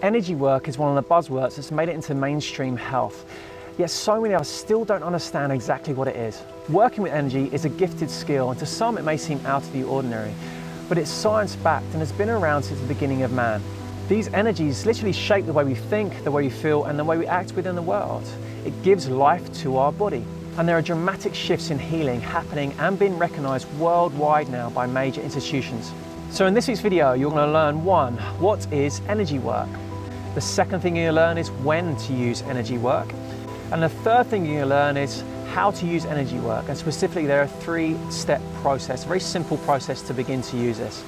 Energy work is one of the buzzwords that's made it into mainstream health, yet so many of us still don't understand exactly what it is. Working with energy is a gifted skill, and to some it may seem out of the ordinary, but it's science-backed and has been around since the beginning of man. These energies literally shape the way we think, the way we feel, and the way we act within the world. It gives life to our body. And there are dramatic shifts in healing happening and being recognised worldwide now by major institutions. So in this week's video, you're going to learn 1, what is energy work? The second thing you're going to learn is when to use energy work. And the third thing you're going to learn is how to use energy work. And specifically, there are a 3-step process, a very simple process to begin to use this.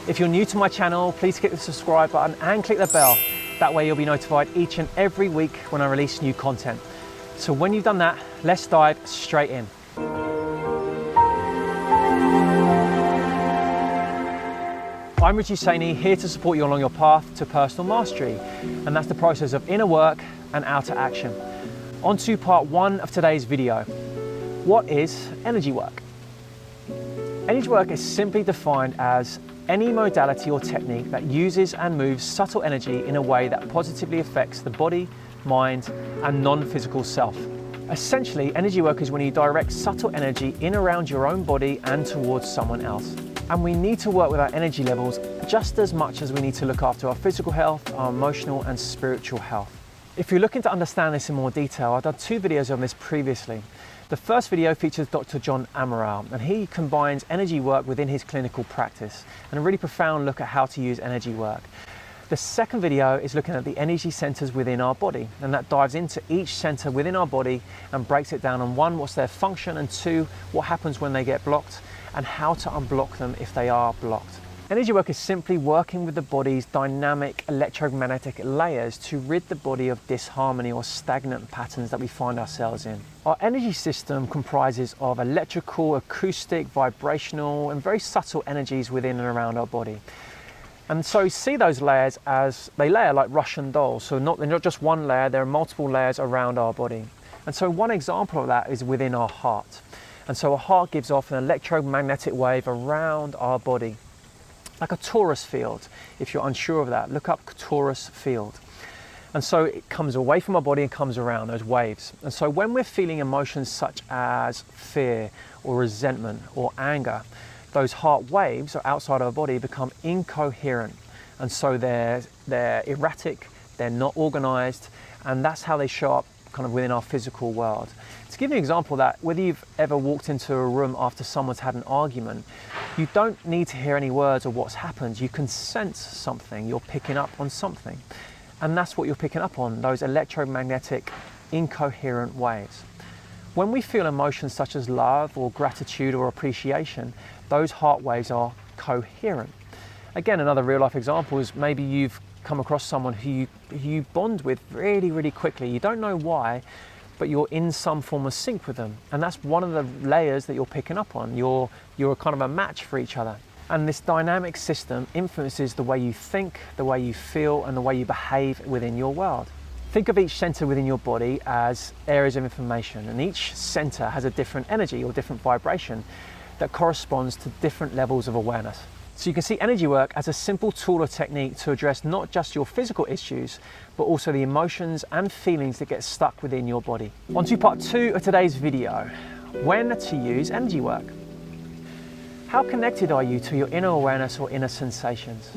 If you're new to my channel, please click the subscribe button and click the bell. That way you'll be notified each and every week when I release new content. So when you've done that, let's dive straight in. I'm Richie Saini, here to support you along your path to personal mastery, and that's the process of inner work and outer action. On to part 1 of today's video. What is energy work? Energy work is simply defined as any modality or technique that uses and moves subtle energy in a way that positively affects the body, mind, and non-physical self. Essentially, energy work is when you direct subtle energy in around your own body and towards someone else. And we need to work with our energy levels just as much as we need to look after our physical health, our emotional and spiritual health. If you're looking to understand this in more detail, I've done 2 videos on this previously. The first video features Dr. John Amaral, and he combines energy work within his clinical practice, and a really profound look at how to use energy work. The second video is looking at the energy centers within our body, and that dives into each center within our body and breaks it down on 1, what's their function, and 2, what happens when they get blocked, and how to unblock them if they are blocked. Energy work is simply working with the body's dynamic electromagnetic layers to rid the body of disharmony or stagnant patterns that we find ourselves in. Our energy system comprises of electrical, acoustic, vibrational, and very subtle energies within and around our body. And so you see those layers as they layer like Russian dolls. So they're not just one layer, there are multiple layers around our body. And so one example of that is within our heart. And so our heart gives off an electromagnetic wave around our body, like a torus field. If you're unsure of that, look up torus field. And so it comes away from our body and comes around, those waves. And so when we're feeling emotions such as fear or resentment or anger, those heart waves are outside our body become incoherent. And so they're erratic, they're not organized, and that's how they show up kind of within our physical world. To give you an example of that, whether you've ever walked into a room after someone's had an argument, you don't need to hear any words of what's happened. You can sense something, you're picking up on something. And that's what you're picking up on, those electromagnetic, incoherent waves. When we feel emotions such as love or gratitude or appreciation, those heart waves are coherent. Again, another real life example is maybe you've come across someone who you bond with really, really quickly. You don't know why, but you're in some form of sync with them. And that's one of the layers that you're picking up on. You're kind of a match for each other. And this dynamic system influences the way you think, the way you feel, and the way you behave within your world. Think of each center within your body as areas of information, and each center has a different energy or different vibration that corresponds to different levels of awareness. So you can see energy work as a simple tool or technique to address not just your physical issues, but also the emotions and feelings that get stuck within your body. On to part 2 of today's video, when to use energy work. How connected are you to your inner awareness or inner sensations?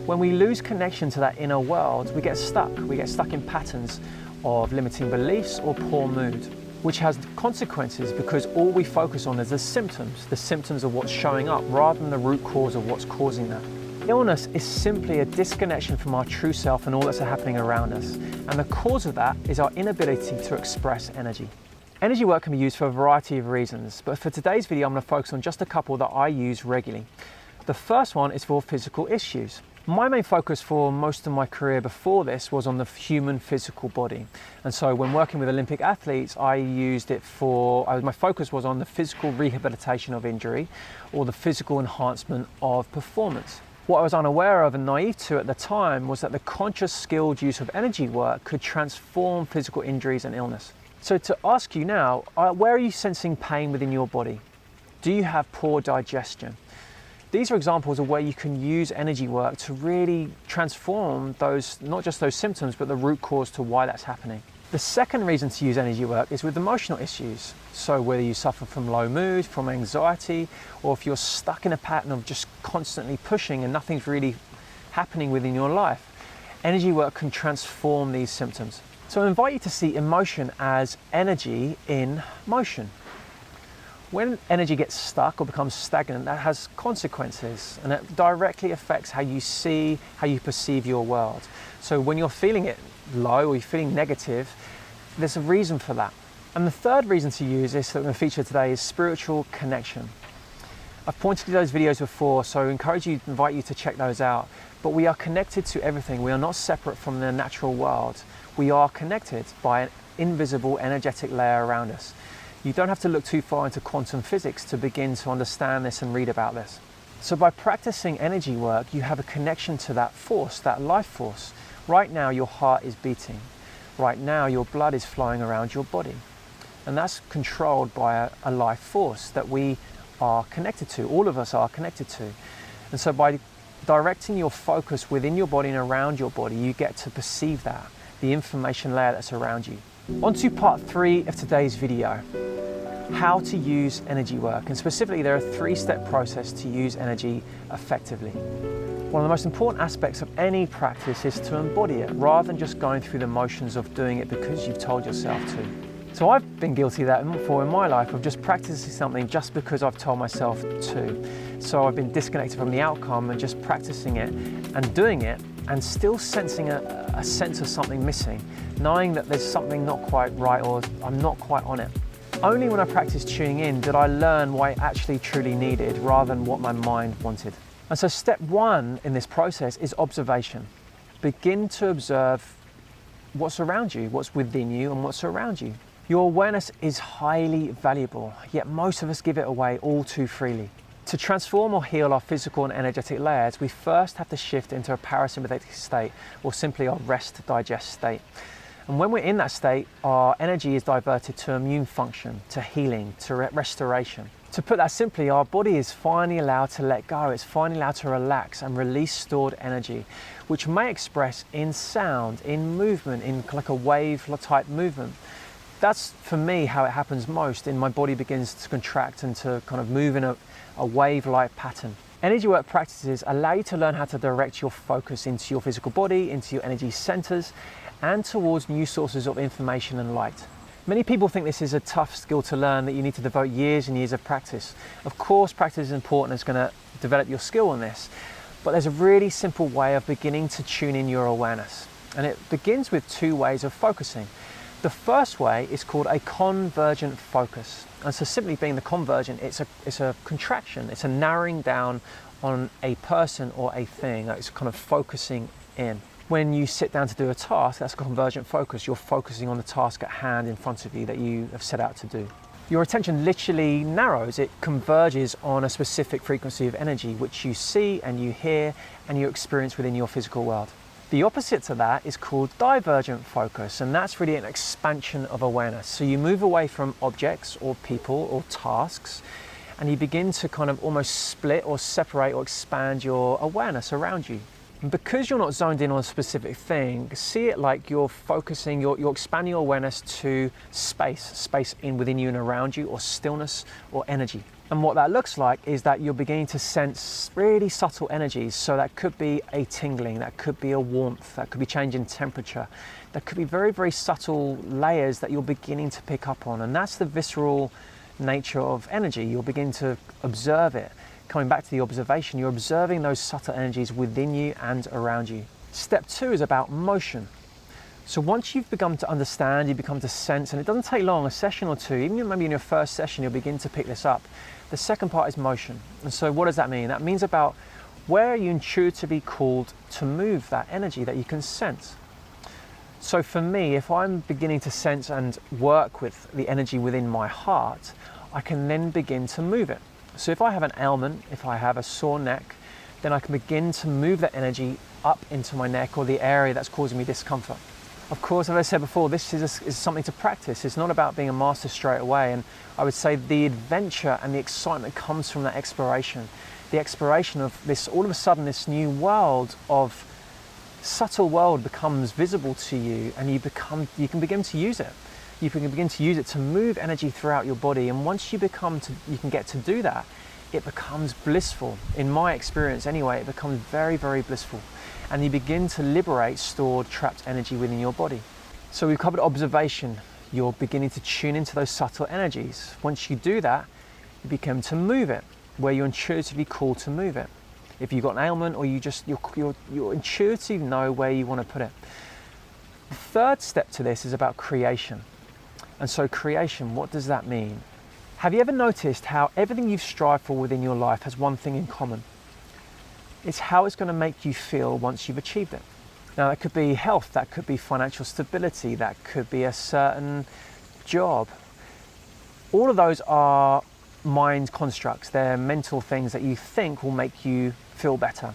When we lose connection to that inner world, we get stuck. We get stuck in patterns of limiting beliefs or poor mood, which has consequences because all we focus on is the symptoms of what's showing up rather than the root cause of what's causing that. Illness is simply a disconnection from our true self and all that's happening around us. And the cause of that is our inability to express energy. Energy work can be used for a variety of reasons, but for today's video, I'm going to focus on just a couple that I use regularly. The first one is for physical issues. My main focus for most of my career before this was on the human physical body. And so when working with Olympic athletes, I used it my focus was on the physical rehabilitation of injury or the physical enhancement of performance. What I was unaware of and naive to at the time was that the conscious, skilled use of energy work could transform physical injuries and illness. So to ask you now, where are you sensing pain within your body? Do you have poor digestion? These are examples of where you can use energy work to really transform those, not just those symptoms, but the root cause to why that's happening. The second reason to use energy work is with emotional issues. So whether you suffer from low mood, from anxiety, or if you're stuck in a pattern of just constantly pushing and nothing's really happening within your life, energy work can transform these symptoms. So I invite you to see emotion as energy in motion. When energy gets stuck or becomes stagnant, that has consequences, and it directly affects how you see, how you perceive your world. So when you're feeling it low or you're feeling negative, there's a reason for that. And the third reason to use this that we're going to feature today is spiritual connection. I've pointed to those videos before, so I invite you to check those out. But we are connected to everything. We are not separate from the natural world. We are connected by an invisible energetic layer around us. You don't have to look too far into quantum physics to begin to understand this and read about this. So by practicing energy work, you have a connection to that force, that life force. Right now, your heart is beating. Right now, your blood is flowing around your body. And that's controlled by a life force that we are connected to, all of us are connected to. And so by directing your focus within your body and around your body, you get to perceive that, the information layer that's around you. On to part 3 of today's video, how to use energy work. And specifically, there are a 3-step process to use energy effectively. One of the most important aspects of any practice is to embody it, rather than just going through the motions of doing it because you've told yourself to. So I've been guilty of that before in my life, of just practicing something just because I've told myself to. So I've been disconnected from the outcome and just practicing it and doing it and still sensing a sense of something missing, knowing that there's something not quite right or I'm not quite on it. Only when I practiced tuning in did I learn what I actually truly needed rather than what my mind wanted. And so step 1 in this process is observation. Begin to observe what's around you, what's within you and what's around you. Your awareness is highly valuable, yet most of us give it away all too freely. To transform or heal our physical and energetic layers, we first have to shift into a parasympathetic state, or simply our rest digest state. And when we're in that state, our energy is diverted to immune function, to healing, to restoration. To put that simply, our body is finally allowed to let go. It's finally allowed to relax and release stored energy, which may express in sound, in movement, in like a wave type movement. That's, for me, how it happens most. My body begins to contract and to kind of move in a wave-like pattern. Energy work practices allow you to learn how to direct your focus into your physical body, into your energy centers, and towards new sources of information and light. Many people think this is a tough skill to learn, that you need to devote years and years of practice. Of course, practice is important. It's going to develop your skill on this. But there's a really simple way of beginning to tune in your awareness. And it begins with 2 ways of focusing. The first way is called a convergent focus. And so simply being the convergent, it's a contraction, it's a narrowing down on a person or a thing. It's kind of focusing in. When you sit down to do a task, that's a convergent focus. You're focusing on the task at hand in front of you that you have set out to do. Your attention literally narrows, it converges on a specific frequency of energy, which you see and you hear and you experience within your physical world. The opposite to that is called divergent focus, and that's really an expansion of awareness. So you move away from objects or people or tasks, and you begin to kind of almost split or separate or expand your awareness around you. And because you're not zoned in on a specific thing, see it like you're focusing, you're expanding your awareness to space in within you and around you, or stillness or energy. And what that looks like is that you're beginning to sense really subtle energies. So that could be a tingling, that could be a warmth, that could be change in temperature. That could be very, very subtle layers that you're beginning to pick up on. And that's the visceral nature of energy. You'll begin to observe it. Coming back to the observation, you're observing those subtle energies within you and around you. Step 2 is about motion. So once you've begun to understand, you become to sense, and it doesn't take long, a session or 2, even maybe in your first session, you'll begin to pick this up. The second part is motion. And so what does that mean? That means about where are you intuitively called to move that energy that you can sense. So for me, if I'm beginning to sense and work with the energy within my heart, I can then begin to move it. So if I have an ailment, if I have a sore neck, then I can begin to move that energy up into my neck or the area that's causing me discomfort. Of course, as I said before, this is something to practice. It's not about being a master straight away. And I would say the adventure and the excitement comes from that exploration. the exploration of this, all of a sudden this new world of subtle world becomes visible to you, and you can begin to use it. You can begin to use it to move energy throughout your body, and once you can get to do that, it becomes blissful. In my experience anyway, it becomes very, very blissful, and you begin to liberate stored, trapped energy within your body. So we've covered observation. You're beginning to tune into those subtle energies. Once you do that, you begin to move it, where you're intuitively called to move it. If you've got an ailment, or you intuitively know where you want to put it. The third step to this is about creation. And so creation, what does that mean? Have you ever noticed how everything you've strived for within your life has one thing in common? It's how it's going to make you feel once you've achieved it. Now, that could be health, that could be financial stability, that could be a certain job. All of those are mind constructs. They're mental things that you think will make you feel better.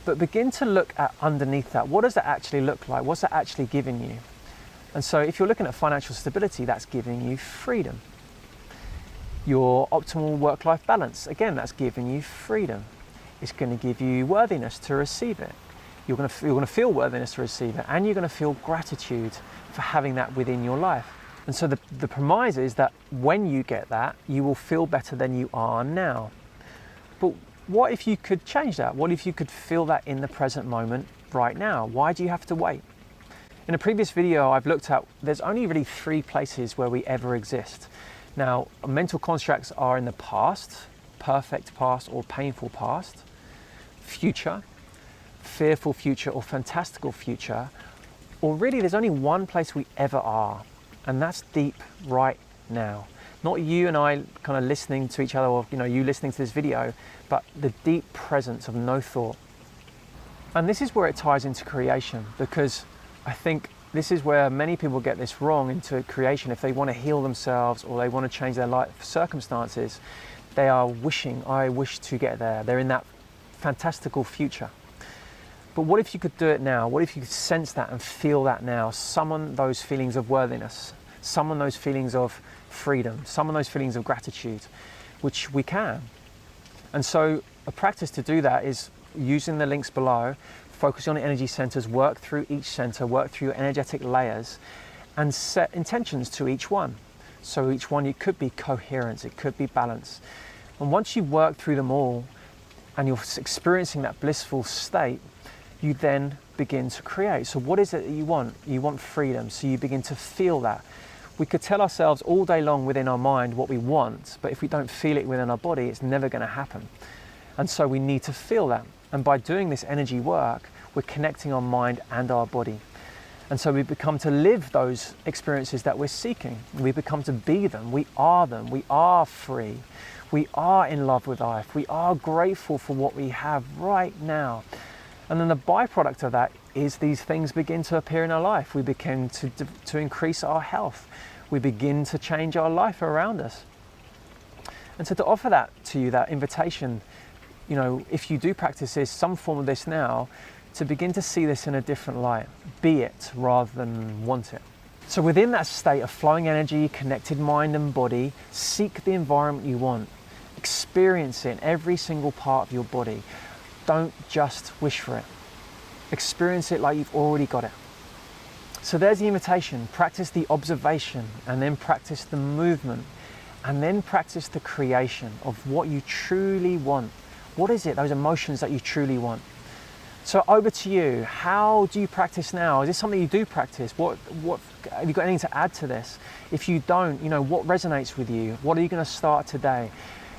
But begin to look at underneath that. What does that actually look like? What's that actually giving you? And so if you're looking at financial stability, that's giving you freedom. Your optimal work-life balance, again, that's giving you freedom. It's going to give you worthiness to receive it. You're going to feel worthiness to receive it, and you're going to feel gratitude for having that within your life. And so the premise is that when you get that, you will feel better than you are now. But what if you could change that? What if you could feel that in the present moment right now? Why do you have to wait? In a previous video, I've looked at, there's only really 3 places where we ever exist. Now, mental constructs are in the past, perfect past or painful past, future, fearful future or fantastical future, or really there's only one place we ever are, and that's deep right now. Not you and I kind of listening to each other, or you listening to this video, but the deep presence of no thought. And this is where it ties into creation, because I think this is where many people get this wrong into creation. If they want to heal themselves or they want to change their life circumstances, they are wishing, I wish to get there. They're in that fantastical future. But what if you could do it now? What if you could sense that and feel that now? Summon those feelings of worthiness, summon those feelings of freedom, summon those feelings of gratitude, which we can. And so a practice to do that is using the links below, focus on the energy centers, work through each center, work through your energetic layers, and set intentions to each one. So each one, it could be coherence, it could be balance. And once you work through them all, and you're experiencing that blissful state, you then begin to create. So what is it that you want? You want freedom, so you begin to feel that. We could tell ourselves all day long within our mind what we want, but if we don't feel it within our body, it's never going to happen. And so we need to feel that. And by doing this energy work, we're connecting our mind and our body. And so we become to live those experiences that we're seeking. We become to be them. We are free. We are in love with life. We are grateful for what we have right now. And then the byproduct of that is these things begin to appear in our life. We begin to increase our health. We begin to change our life around us. And so to offer that to you, that invitation, if you do practice this, some form of this now, to begin to see this in a different light. Be it rather than want it. So within that state of flowing energy, connected mind and body, seek the environment you want. Experience it in every single part of your body. Don't just wish for it. Experience it like you've already got it. So there's the invitation. Practice the observation, and then practice the movement, and then practice the creation of what you truly want. What is it, those emotions that you truly want? So over to you. How do you practice now? Is this something you do practice? What have you got anything to add to this? If you don't, what resonates with you? What are you going to start today?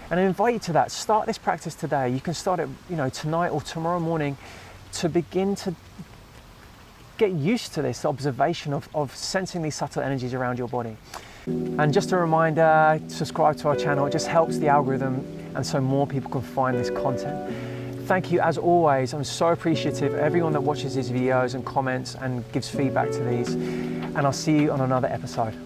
And I invite you to that. Start this practice today. You can start it, tonight or tomorrow morning, to begin to get used to this observation of sensing these subtle energies around your body. And just a reminder, subscribe to our channel. It just helps the algorithm, and so more people can find this content. Thank you as always. I'm so appreciative of everyone that watches these videos and comments and gives feedback to these. And I'll see you on another episode.